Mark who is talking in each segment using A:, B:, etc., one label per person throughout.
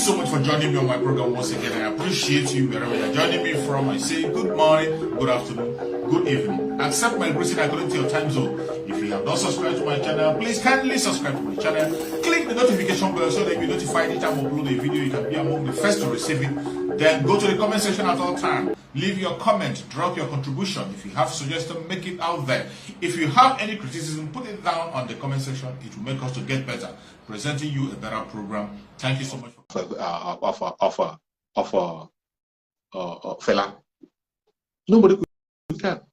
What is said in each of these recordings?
A: so much for joining me on my program once again. I appreciate you wherever you're joining me from. I say good morning, good afternoon, good evening. Accept my greeting according to your time zone. If you have not subscribed to my channel, please kindly subscribe to my channel. Click the notification bell so that you'll be notified anytime I upload a video. You can be among the first to receive it. Then go to the comment section at all times. Leave your comment, drop your contribution. If you have suggestions, make it out there. If you have any criticism, put it down on the comment section. It will make us to get better, presenting you a better program. Thank you so much
B: fella. Nobody could tell.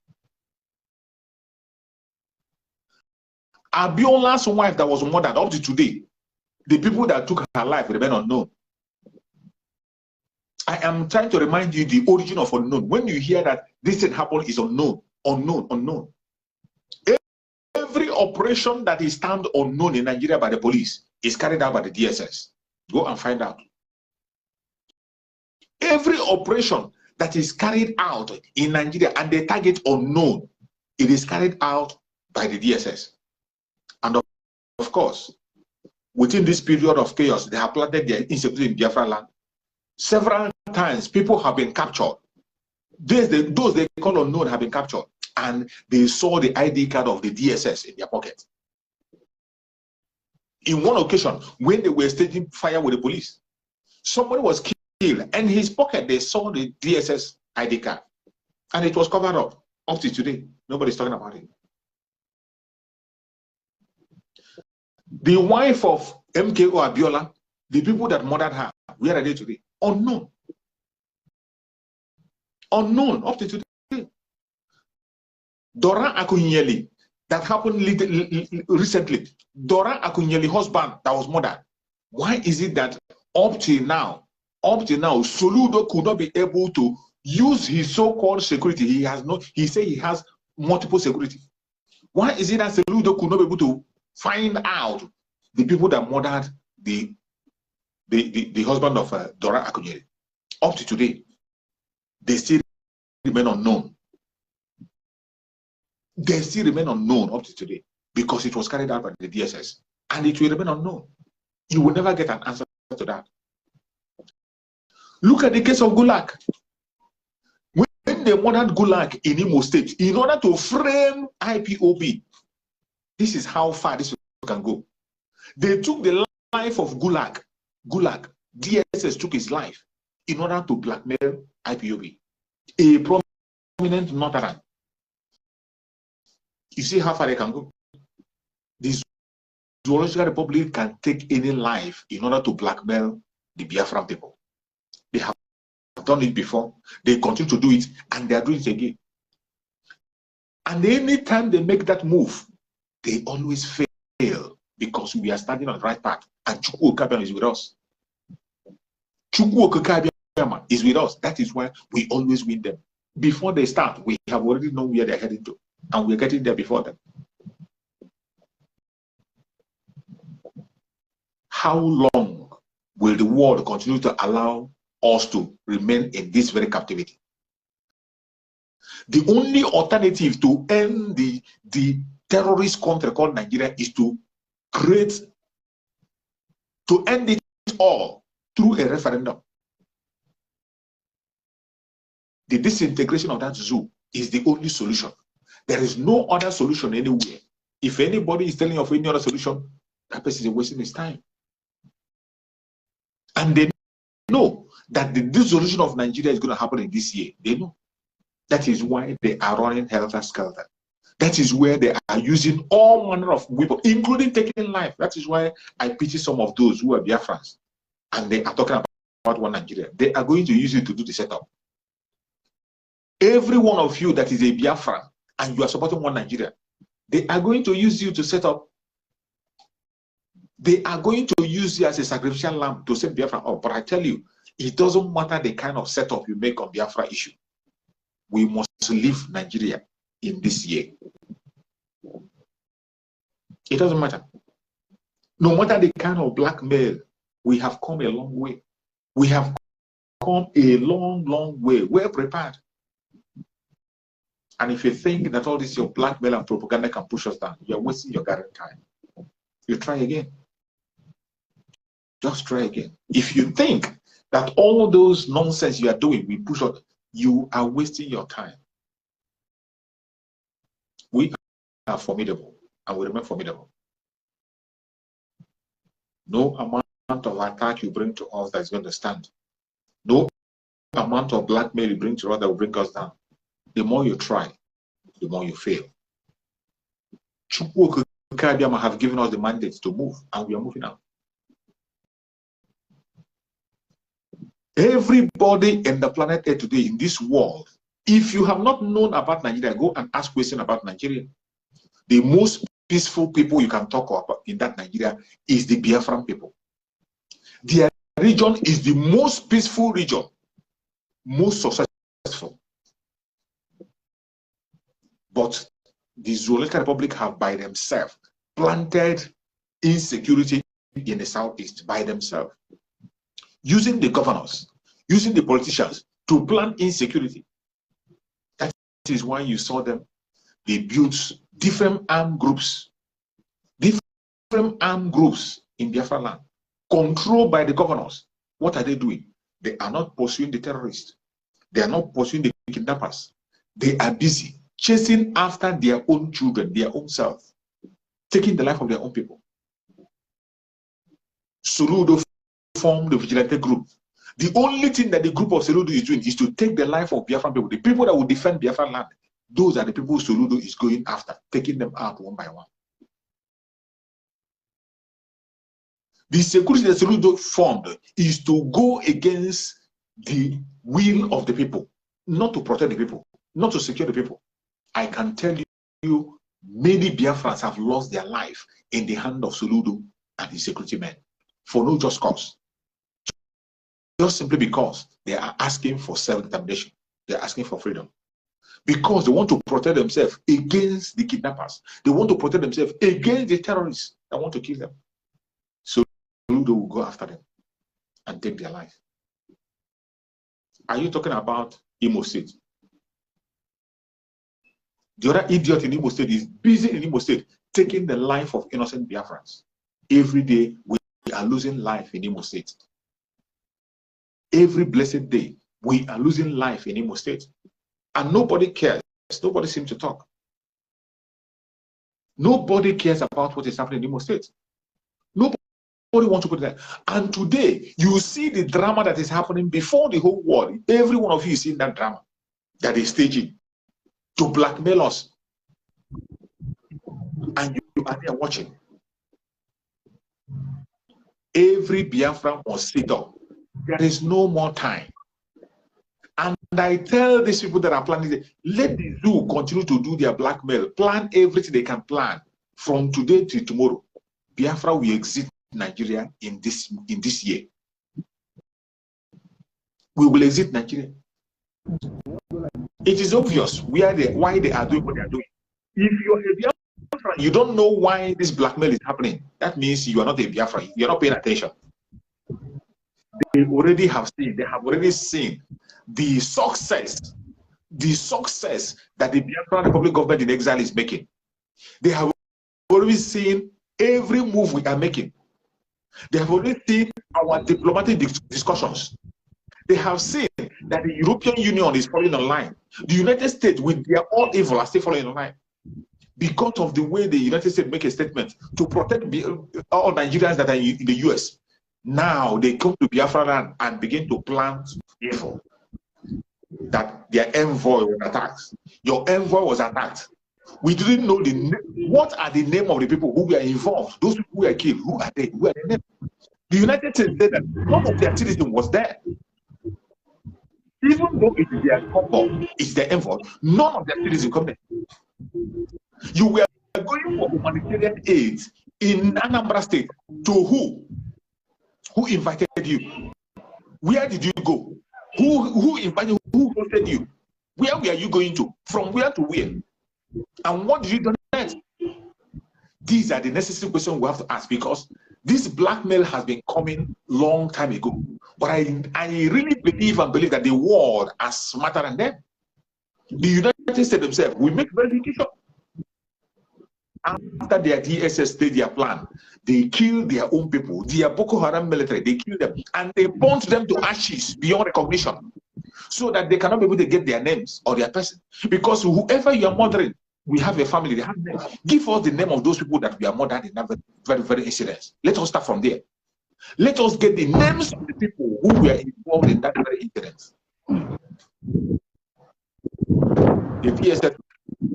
B: Abiola's wife that was murdered up to today, the people that took her life remain unknown. I am trying to remind you the origin of unknown. When you hear that this thing happened, is unknown, unknown. Every operation that is termed unknown in Nigeria by the police is carried out by the DSS. Go and find out. Every operation that is carried out in Nigeria and they target unknown, it is carried out by the DSS. And of course, within this period of chaos, they have planted their insecurity in Biafra land. Several times, people have been captured. Those they call unknown have been captured, and they saw the ID card of the DSS in their pocket. In one occasion, when they were staging fire with the police, somebody was killed, and in his pocket they saw the DSS ID card, and it was covered up to today. Nobody's talking about it. The wife of MKO Abiola, the people that murdered her, where are they today? Unknown. Unknown up to today. Dora Akunyeli, that happened recently. Dora Akunyeli husband that was murdered. Why is it that up till now, Soludo could not be able to use his so-called security? He said he has multiple security. Why is it that Soludo could not be able to find out the people that murdered the husband of Dora Akunyeli? Up to today, they still remain unknown. They still remain unknown up to today because it was carried out by the DSS, and it will remain unknown. You will never get an answer to that. Look at the case of Gulag. When they murdered Gulag in Imo State, in order to frame IPOB, this is how far this can go. They took the life of Gulag. DSS took his life in order to blackmail IPOB, a prominent Northern. You see how far they can go. The Zoological Republic can take any life in order to blackmail the Biafran people. They have done it before. They continue to do it, and they are doing it again. And anytime they make that move, they always fail because we are standing on the right path, and Chukwu Okabiama is with us. Chukwu Okabiama is with us. That is why we always win them. Before they start, we have already known where they're heading to, and we're getting there before them. How long will the world continue to allow us to remain in this very captivity? The only alternative to end the terrorist country called Nigeria is to end it all through a referendum. The disintegration of that zoo is the only solution. There is no other solution anywhere. If anybody is telling you of any other solution, that person is wasting his time. And they know that the dissolution of Nigeria is going to happen in this year. They know. That is why they are running helter-skelter. That is where they are using all manner of weapons, including taking life. That is why I pity some of those who are Biafrans, and they are talking about one Nigeria. They are going to use it to do the setup. Every one of you that is a Biafran and you are supporting one Nigeria, they are going to use you to set up. They are going to use you as a sacrificial lamb to set Biafra up. But I tell you, it doesn't matter the kind of setup you make on Biafra issue. We must leave Nigeria in this year. It doesn't matter. No matter the kind of blackmail, we have come a long way. We have come a long, long way. We're prepared. And if you think that all this your blackmail and propaganda can push us down, you're wasting your current time. You try again. Just try again. If you think that all those nonsense you are doing, we push on, you are wasting your time. We are formidable and we remain formidable. No amount of attack you bring to us that is going to stand. No amount of blackmail you bring to us that will bring us down. The more you try, the more you fail. Chukwu have given us the mandate to move, and we are moving out. Everybody in the planet Earth today, in this world, if you have not known about Nigeria, go and ask questions about Nigeria. The most peaceful people you can talk about in that Nigeria is the Biafran people. Their region is the most peaceful region, most successful. But the Zoological Republic have by themselves planted insecurity in the southeast by themselves, using the governors, using the politicians to plant insecurity. That is why you saw them. They built different armed groups in Biafra land, controlled by the governors. What are they doing? They are not pursuing the terrorists. They are not pursuing the kidnappers. They are busy chasing after their own children, their own self, taking the life of their own people. Soludo formed the vigilante group. The only thing that the group of Soludo is doing is to take the life of Biafran people. The people that will defend Biafran land, those are the people Soludo is going after, taking them out one by one. The security that Soludo formed is to go against the will of the people, not to protect the people, not to secure the people. I can tell you, many Biafrans have lost their life in the hand of Soludo and his security men for no just cause. Just simply because they are asking for self-determination. They are asking for freedom. Because they want to protect themselves against the kidnappers. They want to protect themselves against the terrorists that want to kill them. So Soludo will go after them and take their life. Are you talking about Imo State? The other idiot in Imo State is busy in Imo State taking the life of innocent Biafrans. Every day we are losing life in Imo State. Every blessed day we are losing life in Imo State. And nobody cares. Nobody seems to talk. Nobody cares about what is happening in Imo State. Nobody wants to put that. And today, you see the drama that is happening before the whole world. Every one of you is seeing that drama that is staging to blackmail us. And you are there watching. Every Biafran must sit up. There is no more time. And I tell these people that are planning, let the zoo continue to do their blackmail. Plan everything they can plan from today to tomorrow. Biafra will exit Nigeria in this year. We will exit Nigeria. It is obvious why they are doing what they are doing. If you are a Biafra, you don't know why this blackmail is happening. That means you are not a Biafra. You are not paying attention. They have already seen the success that the Biafran Republic government in exile is making. They have already seen every move we are making. They have already seen our diplomatic discussions. They have seen that the European Union is falling in line. The United States, with their own evil, are still falling in line. Because of the way the United States make a statement to protect all Nigerians that are in the US. Now they come to Biafra land and begin to plant evil. That their envoy was attacked. Your envoy was attacked. We didn't know what are the name of the people who were involved. Those people who were killed, who are they? Who are their names? The United States said that none of their citizens was there. Even though it is their couple, it's their envoy, none of their citizens come there. You were going for humanitarian aid in Anambra State. To who? Who invited you? Where did you go? Who invited you? Who hosted you? Where were you going to? From where to where? And what did you do next? These are the necessary questions we have to ask, because this blackmail has been coming long time ago. But I really believe that the world are smarter than them. The United States themselves will make verification. After their DSS did their plan, They kill their own people. Their Boko Haram military, they kill them. And they burnt them to ashes beyond recognition, so that they cannot be able to get their names or their person. Because whoever you are murdering, we have a family, they have names. Give us the name of those people that we are murdered in that very, very incidents. Let us start from there. Let us get the names of the people who were involved in that very incident. The PSS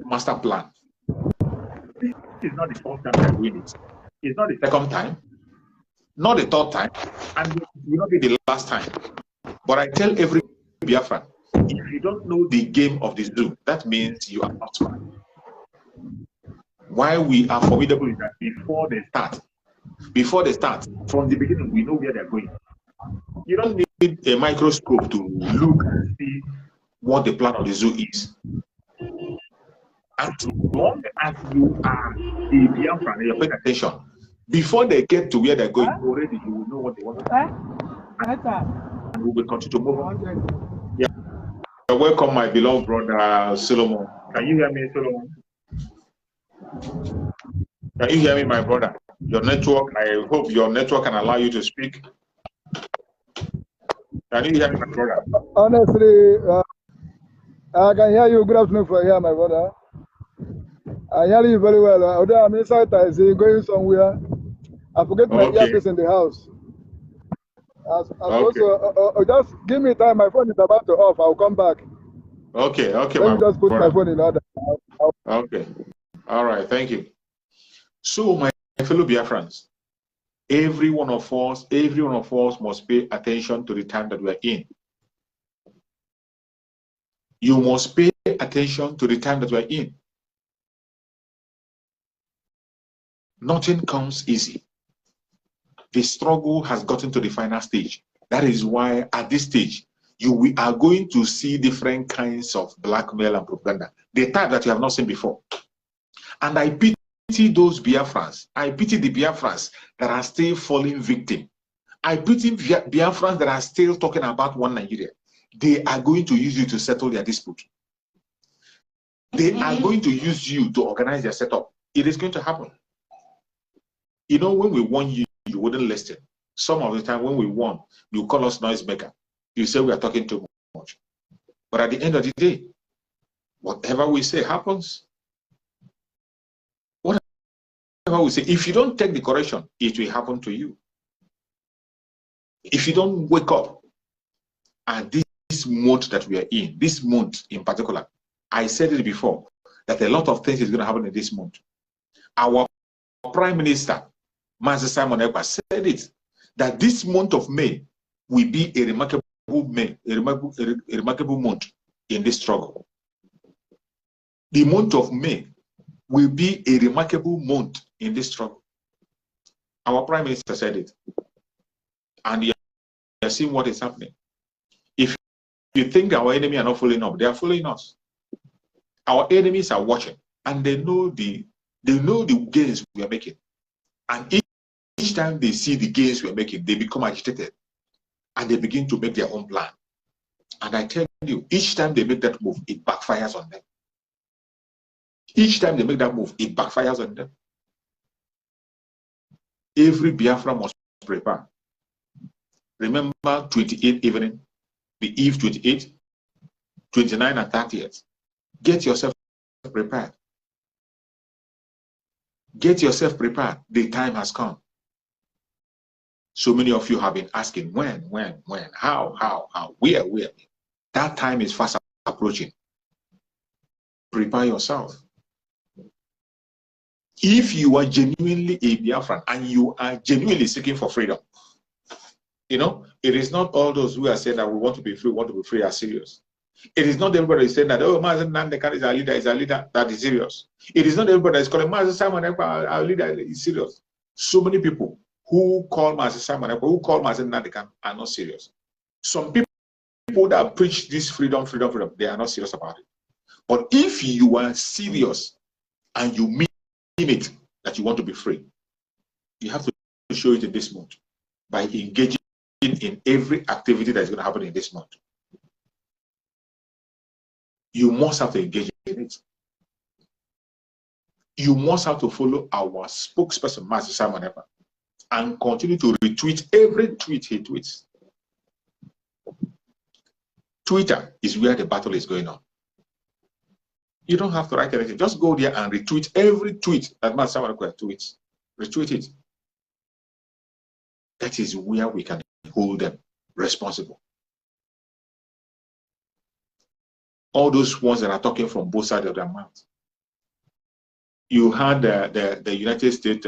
B: master plan. This is not the first time they are doing it. It's not the second time, not the third time, and it will not be the last time. But I tell every Biafran, if you don't know the game of the zoo, that means you are not smart. Why we are formidable is that before they start, from the beginning, we know where they're going. You don't need a microscope to look and see what the plan of the zoo is. As long as you are a Biafran and you're paying attention, before they get to where they're going, already you will know what they want to do. And we will continue to move on. Yeah. Welcome, my beloved brother Solomon. Can you hear me, Solomon? Can you hear me, my brother? Your network, I hope your network can allow you to speak. Can you hear me, my brother?
C: Honestly, I can hear you. Good afternoon from here, my brother. I hear you very well. Although I'm inside, I see going somewhere. I forget my earpiece in the house. Just give me time. My phone is about to off. I'll come back.
B: Okay.
C: Let me just put my phone in order.
B: Okay. All right. Thank you. So, my fellow Biafrans, every one of us must pay attention to the time that we are in. You must pay attention to the time that we are in. Nothing comes easy. The struggle has gotten to the final stage. That is why at this stage, we are going to see different kinds of blackmail and propaganda, the type that you have not seen before. And I pity those Biafrans. I pity the Biafrans that are still falling victim. I pity Biafrans that are still talking about one Nigeria. They are going to use you to settle their dispute. They are going to use you to organize their setup. It is going to happen. You know, when we warn you, you wouldn't listen. Some of the time when we warn, you call us noisemaker. You say we are talking too much. But at the end of the day, whatever we say happens. Whatever we say, if you don't take the correction, it will happen to you. If you don't wake up, and this month that we are in, this month in particular, I said it before, that a lot of things is going to happen in this month. Our Prime Minister, Master Simon Ekpa, said it, that this month of May will be a remarkable month in this struggle. The month of May will be a remarkable month in this struggle. Our Prime Minister said it. And you are seeing what is happening. If you think our enemy are not following up, they are following us. Our enemies are watching, and they know the gains we are making. And each time they see the gains we are making, they become agitated, and they begin to make their own plan. And I tell you, each time they make that move, it backfires on them. Each time they make that move, it backfires on them. Every Biafra must prepare. Remember 28th evening, the eve 28, 29 and 30th. Get yourself prepared. Get yourself prepared. The time has come. So many of you have been asking, when, how, where? That time is fast approaching. Prepare yourself. If you are genuinely a Biafran and you are genuinely seeking for freedom, you know, it is not all those who are saying that we want to be free are serious. It is not everybody saying that, oh, Mazen Nandekan is our leader that is serious. It is not everybody that is calling Mazen Simon Ekpa our leader is serious. So many people who call Mazen Simon Ekpa, who call Mazen Nandekan are not serious. Some people that preach this freedom, they are not serious about it. But if you are serious and you mean it that you want to be free, you have to show it in this month by engaging in every activity that is going to happen in this month. You must have to engage in it. You must have to follow our spokesperson, Master Simon Ekpa. and continue to retweet every tweet he tweets. Twitter is where the battle is going on. You don't have to write anything. Just go there and retweet every tweet that Master tweets. Retweet it. That is where we can hold them responsible. All those ones that are talking from both sides of their mouth. You had the United States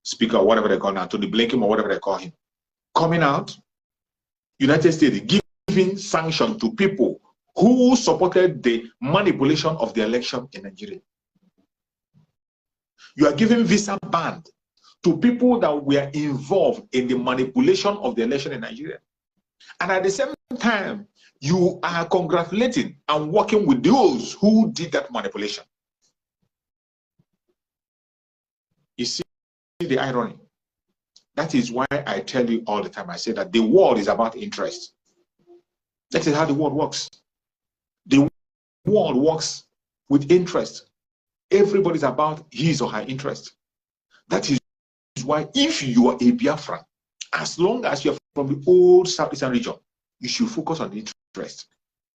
B: speaker, or whatever they call him, Anthony Blinken, or whatever they call him, coming out. United States giving sanction to people who supported the manipulation of the election in Nigeria. You are giving visa ban to people that were involved in the manipulation of the election in Nigeria. And at the same time, you are congratulating and working with those who did that manipulation. You see the irony? That is why I tell you all the time, I say that the world is about interest. That is how the world works. The world works with interest. Everybody's about his or her interest. That is why if you are a Biafran, as long as you're from the old Southeastern region, you should focus on the interest.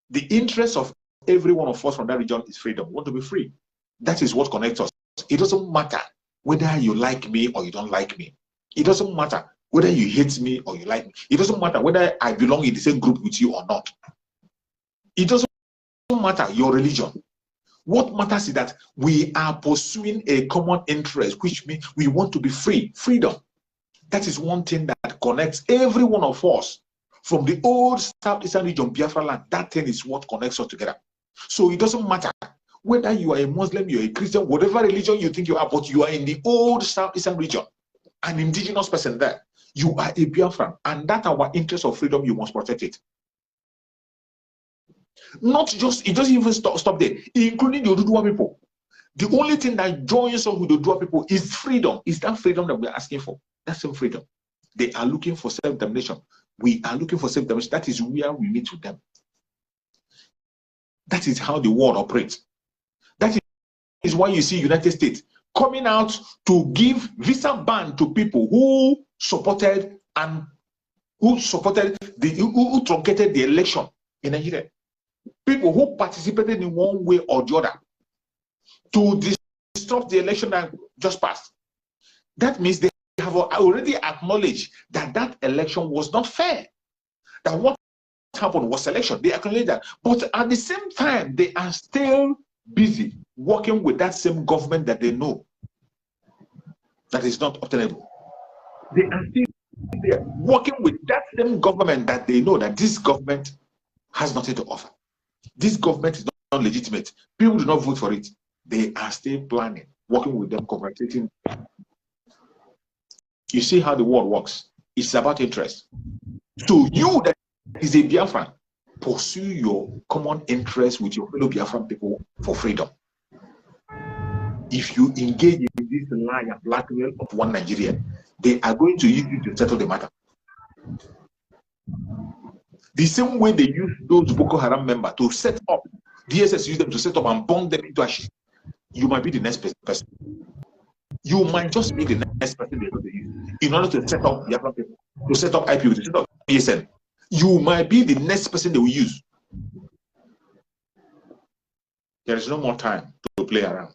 B: The interest of every one of us from that region is freedom. We want to be free. That is what connects us. It doesn't matter whether you like me or you don't like me. It doesn't matter whether you hate me or you like me. It doesn't matter whether I belong in the same group with you or not. It doesn't matter your religion. What matters is that we are pursuing a common interest, which means we want to be free. Freedom. That is one thing that connects every one of us from the old Southeastern region, Biafra land. That thing is what connects us together. So it doesn't matter whether you are a Muslim, you're a Christian, whatever religion you think you are, but you are in the old Southeastern region, an indigenous person there. You are a Biafran, and that our interest of freedom, you must protect it. Not just, it doesn't even stop there, including the Oduduwa people. The only thing that joins us with the Oduduwa people is freedom. Is that freedom that we're asking for? That's same freedom. They are looking for self-determination. We are looking for self-determination. That is where we meet with them. That is how the world operates. That is why you see United States coming out to give visa ban to people who supported who truncated the election in Nigeria. People who participated in one way or the other to disrupt the election that just passed. That means they have already acknowledged that that election was not fair. That what happened was selection. They acknowledge that. But at the same time, they are still busy working with that same government that they know that is not obtainable. They are still there working with that same government that they know that this government has nothing to offer. This government is not legitimate. People do not vote for it. They are still planning, working with them, cooperating. You see how the world works. It's about interest. So you that is a Biafran, pursue your common interest with your fellow Biafran people for freedom. If you engage in this lie and blackmail of one Nigeria, they are going to use you to settle the matter. The same way they use those Boko Haram members to set up, DSS use them to set up and burn them into ashes. You might be the next person. You might just be the next person they're going to use in order to set up Biafran people, to set up IPO, to set up PSN. You might be the next person they will use. There is no more time to play around.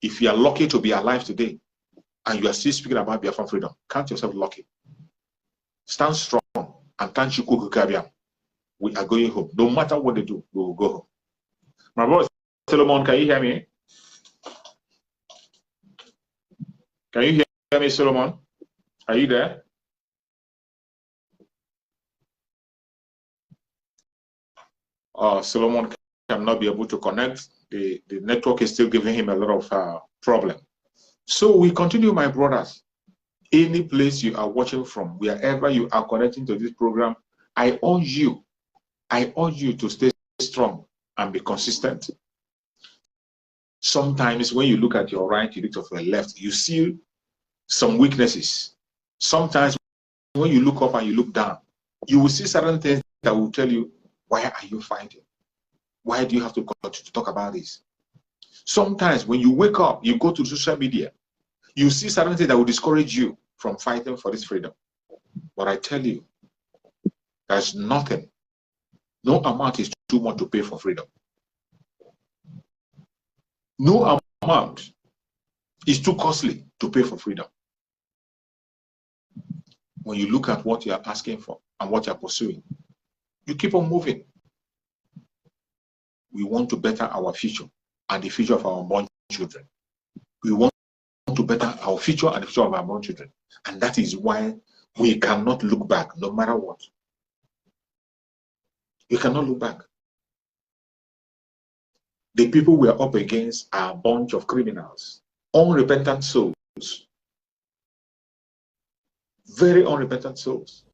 B: If you are lucky to be alive today and you are still speaking about Biafran freedom, count yourself lucky. Stand strong and thank you, Kukukabiam. We are going home. No matter what they do, we will go home. My brother Solomon, can you hear me? Can you hear me, Solomon? Are you there? Solomon cannot be able to connect. The network is still giving him a lot of problem. So we continue, my brothers. Any place you are watching from, wherever you are connecting to this program, I urge you to stay strong and be consistent. Sometimes when you look at your right, you look to your left, you see some weaknesses. Sometimes when you look up and you look down, you will see certain things that will tell you, why are you fighting? Why do you have to talk about this? Sometimes when you wake up, you go to social media, You see certain things that will discourage you from fighting for this freedom. But I tell you, there's nothing, no amount is too much to pay for freedom. No amount is too costly to pay for freedom. When you look at what you are asking for and what you are pursuing, you keep on moving. We want to better our future and the future of our unborn children. We want to better our future and the future of our unborn children. And that is why we cannot look back, no matter what. We cannot look back. The people we are up against are a bunch of criminals, unrepentant souls, very unrepentant souls.